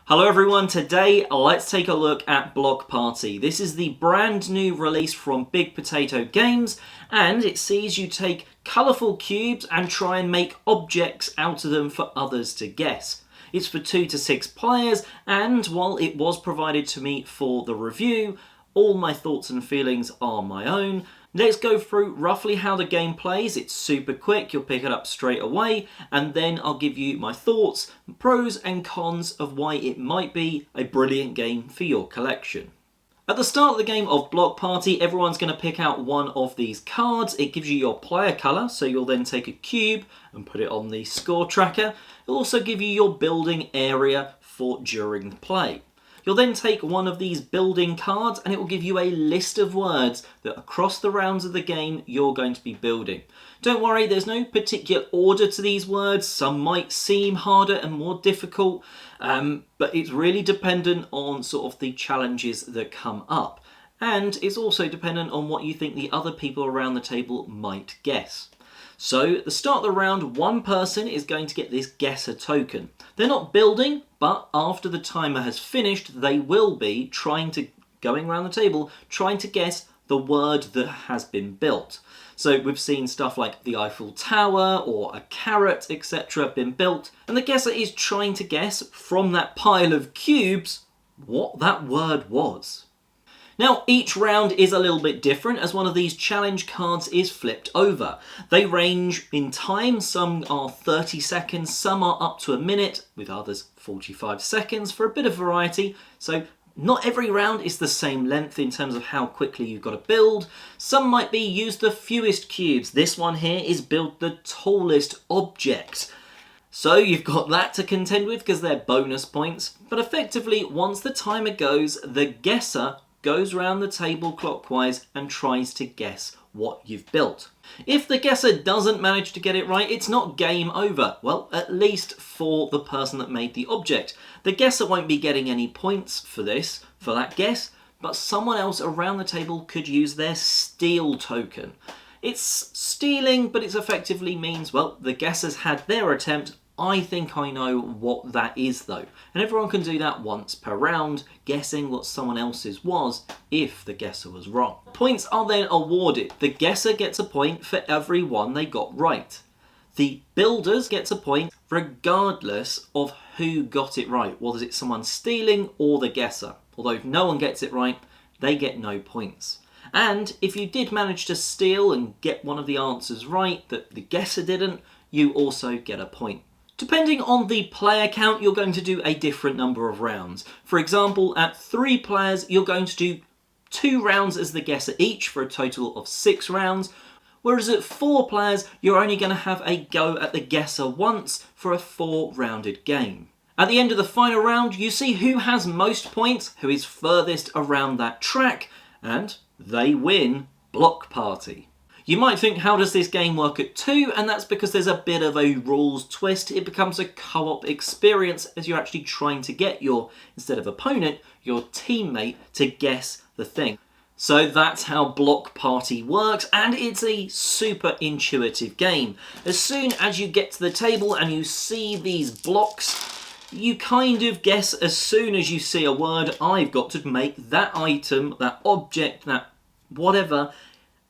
Hello everyone, today let's take a look at Block Party. This is the brand new release from Big Potato Games, and it sees you take colourful cubes and try and make objects out of them for others to guess. It's for 2 to 6 players, and while it was provided to me for the review, all my thoughts and feelings are my own. Let's go through roughly how the game plays. It's super quick, you'll pick it up straight away, and then I'll give you my thoughts, pros and cons of why it might be a brilliant game for your collection. At the start of the game of Block Party, everyone's going to pick out one of these cards. It gives you your player colour, so you'll then take a cube and put it on the score tracker. It'll also give you your building area for during the play. You'll then take one of these building cards and it will give you a list of words that across the rounds of the game you're going to be building. Don't worry, there's no particular order to these words. Some might seem harder and more difficult, but it's really dependent on sort of the challenges that come up. And it's also dependent on what you think the other people around the table might guess. So at the start of the round, one person is going to get this guesser token. They're not building, but after the timer has finished, they will be going around the table, trying to guess the word that has been built. So we've seen stuff like the Eiffel Tower or a carrot, etc. been built, and the guesser is trying to guess from that pile of cubes what that word was. Now, each round is a little bit different as one of these challenge cards is flipped over. They range in time, some are 30 seconds, some are up to a minute, with others 45 seconds for a bit of variety. So not every round is the same length in terms of how quickly you've got to build. Some might be use the fewest cubes. This one here is build the tallest object. So you've got that to contend with because they're bonus points. But effectively, once the timer goes, the guesser goes round the table clockwise and tries to guess what you've built. If the guesser doesn't manage to get it right, it's not game over. Well, at least for the person that made the object. The guesser won't be getting any points for that guess, but someone else around the table could use their steal token. It's stealing, but it effectively means, well, the guesser's had their attempt. I think I know what that is though. And everyone can do that once per round, guessing what someone else's was if the guesser was wrong. Points are then awarded. The guesser gets a point for every one they got right. The builders gets a point regardless of who got it right. Was it someone stealing or the guesser? Although if no one gets it right, they get no points. And if you did manage to steal and get one of the answers right that the guesser didn't, you also get a point. Depending on the player count, you're going to do a different number of rounds. For example, at 3 players, you're going to do 2 rounds as the guesser each for a total of 6 rounds. Whereas at 4 players, you're only going to have a go at the guesser once for a 4-rounded game. At the end of the final round, you see who has most points, who is furthest around that track, and they win Block Party. You might think, how does this game work at 2? And that's because there's a bit of a rules twist. It becomes a co-op experience as you're actually trying to get instead of opponent, your teammate to guess the thing. So that's how Block Party works, and it's a super intuitive game. As soon as you get to the table and you see these blocks, you kind of guess as soon as you see a word, I've got to make that item, that object, that whatever,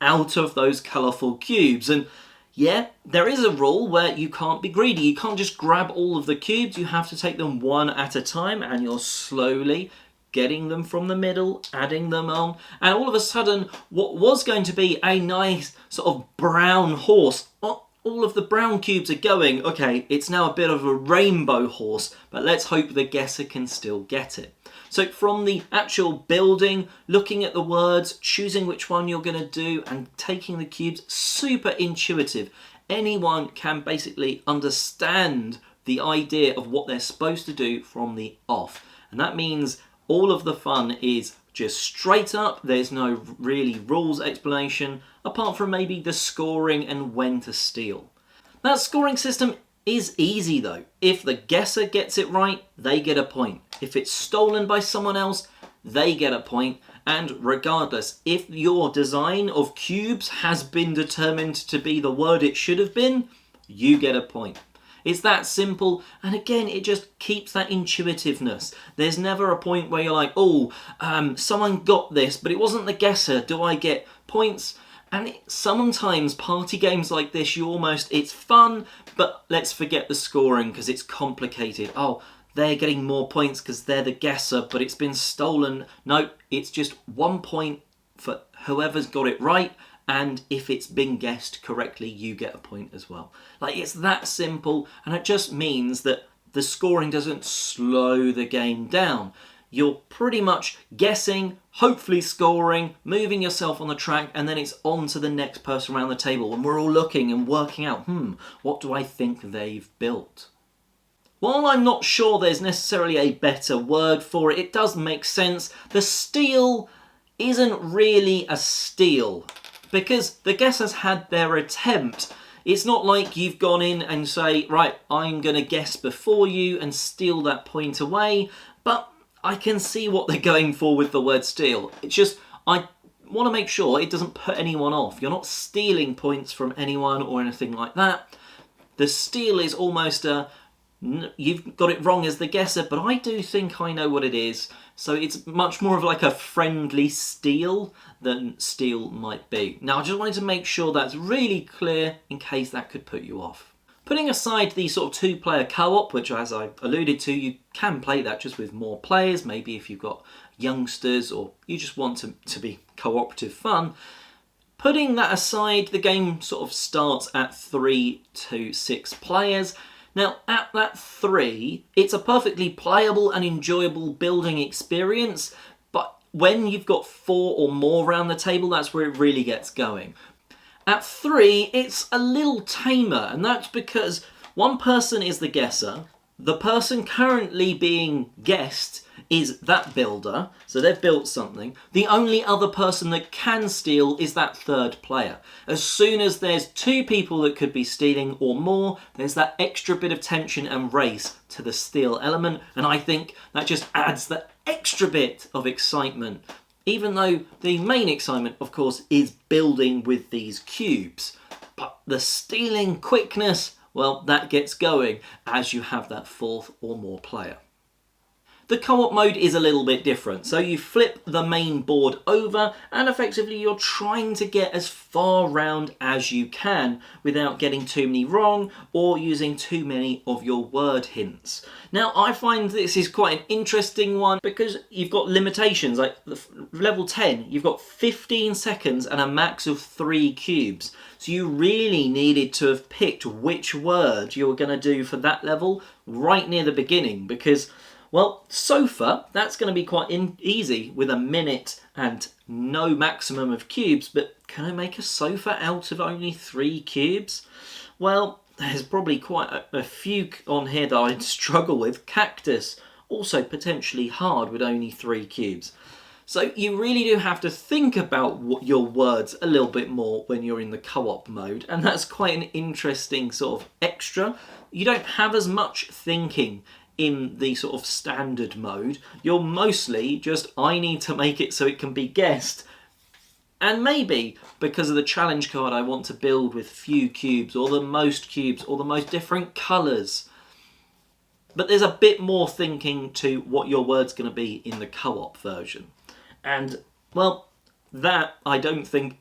out of those colourful cubes. And yeah, there is a rule where you can't be greedy. You can't just grab all of the cubes. You have to take them one at a time, and you're slowly getting them from the middle, adding them on, and all of a sudden what was going to be a nice sort of brown horse, all of the brown cubes are going, okay, it's now a bit of a rainbow horse, but let's hope the guesser can still get it. So from the actual building, looking at the words, choosing which one you're going to do and taking the cubes, super intuitive. Anyone can basically understand the idea of what they're supposed to do from the off. And that means all of the fun is just straight up. There's no really rules explanation, apart from maybe the scoring and when to steal. That scoring system is easy though. If the guesser gets it right, they get a point. If it's stolen by someone else, they get a point. And regardless, if your design of cubes has been determined to be the word it should have been, you get a point. It's that simple, and again, it just keeps that intuitiveness. There's never a point where you're like, oh, someone got this, but it wasn't the guesser. Do I get points? And sometimes party games like this, it's fun, but let's forget the scoring because it's complicated. Oh, they're getting more points because they're the guesser, but it's been stolen. No, it's just 1 point for whoever's got it right, and if it's been guessed correctly, you get a point as well. Like, it's that simple, and it just means that the scoring doesn't slow the game down. You're pretty much guessing, hopefully scoring, moving yourself on the track, and then it's on to the next person around the table, and we're all looking and working out, what do I think they've built? While I'm not sure there's necessarily a better word for it, it does make sense. The steal isn't really a steal, because the guessers had their attempt. It's not like you've gone in and say, right, I'm going to guess before you and steal that point away, but I can see what they're going for with the word steal. It's just, I want to make sure it doesn't put anyone off. You're not stealing points from anyone or anything like that. The steal is almost you've got it wrong as the guesser, but I do think I know what it is. So it's much more of like a friendly steal than steal might be. Now, I just wanted to make sure that's really clear in case that could put you off. Putting aside the sort of two-player co-op, which, as I alluded to, you can play that just with more players, maybe if you've got youngsters or you just want to be cooperative fun. Putting that aside, the game sort of starts at 3 to 6 players. Now, at that 3, it's a perfectly playable and enjoyable building experience, but when you've got 4 or more around the table, that's where it really gets going. At 3, it's a little tamer, and that's because one person is the guesser, the person currently being guessed is that builder, so they've built something. The only other person that can steal is that third player. As soon as there's 2 people that could be stealing or more, there's that extra bit of tension and race to the steal element, and I think that just adds that extra bit of excitement. Even though the main excitement, of course, is building with these cubes. But the stealing quickness, well, that gets going as you have that 4th or more player. The co-op mode is a little bit different. So you flip the main board over and effectively you're trying to get as far round as you can without getting too many wrong or using too many of your word hints. Now, I find this is quite an interesting one because you've got limitations. Like level 10, you've got 15 seconds and a max of 3 cubes. So you really needed to have picked which word you were going to do for that level right near the beginning because, well, sofa, that's going to be quite easy with a minute and no maximum of cubes, but can I make a sofa out of only 3 cubes? Well, there's probably quite a few on here that I'd struggle with. Cactus, also potentially hard with only 3 cubes. So you really do have to think about your words a little bit more when you're in the co-op mode, and that's quite an interesting sort of extra. You don't have as much thinking in the sort of standard mode. You're mostly just, I need to make it so it can be guessed. And maybe because of the challenge card I want to build with few cubes or the most different colours. But there's a bit more thinking to what your word's going to be in the co-op version. And, well, that I don't think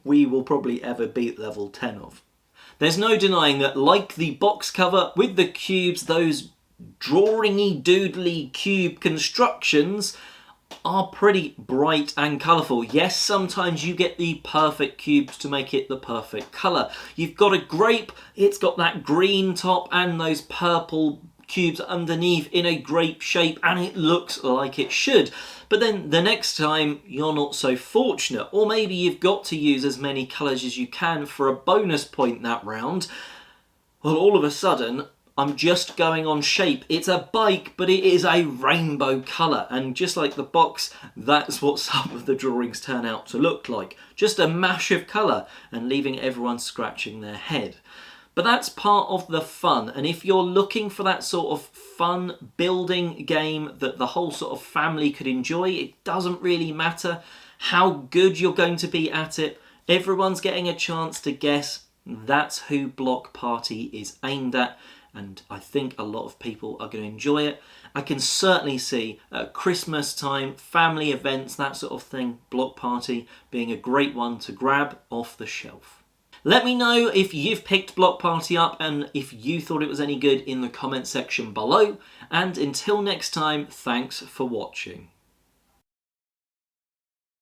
we will probably ever beat level 10 of. There's no denying that, like the box cover with the cubes, those drawing-y, doodly cube constructions are pretty bright and colourful. Yes, sometimes you get the perfect cubes to make it the perfect colour. You've got a grape, it's got that green top and those purple cubes underneath in a grape shape, and it looks like it should. But then the next time you're not so fortunate, or maybe you've got to use as many colours as you can for a bonus point that round. Well, all of a sudden, I'm just going on shape. It's a bike, but it is a rainbow colour. And just like the box, that's what some of the drawings turn out to look like. Just a mash of colour and leaving everyone scratching their head. But that's part of the fun. And if you're looking for that sort of fun building game that the whole sort of family could enjoy, it doesn't really matter how good you're going to be at it. Everyone's getting a chance to guess. That's who Block Party is aimed at. and I think a lot of people are going to enjoy it. I can certainly see at Christmas time, family events, that sort of thing, Block Party being a great one to grab off the shelf. Let me know if you've picked Block Party up and if you thought it was any good in the comment section below. And until next time, thanks for watching.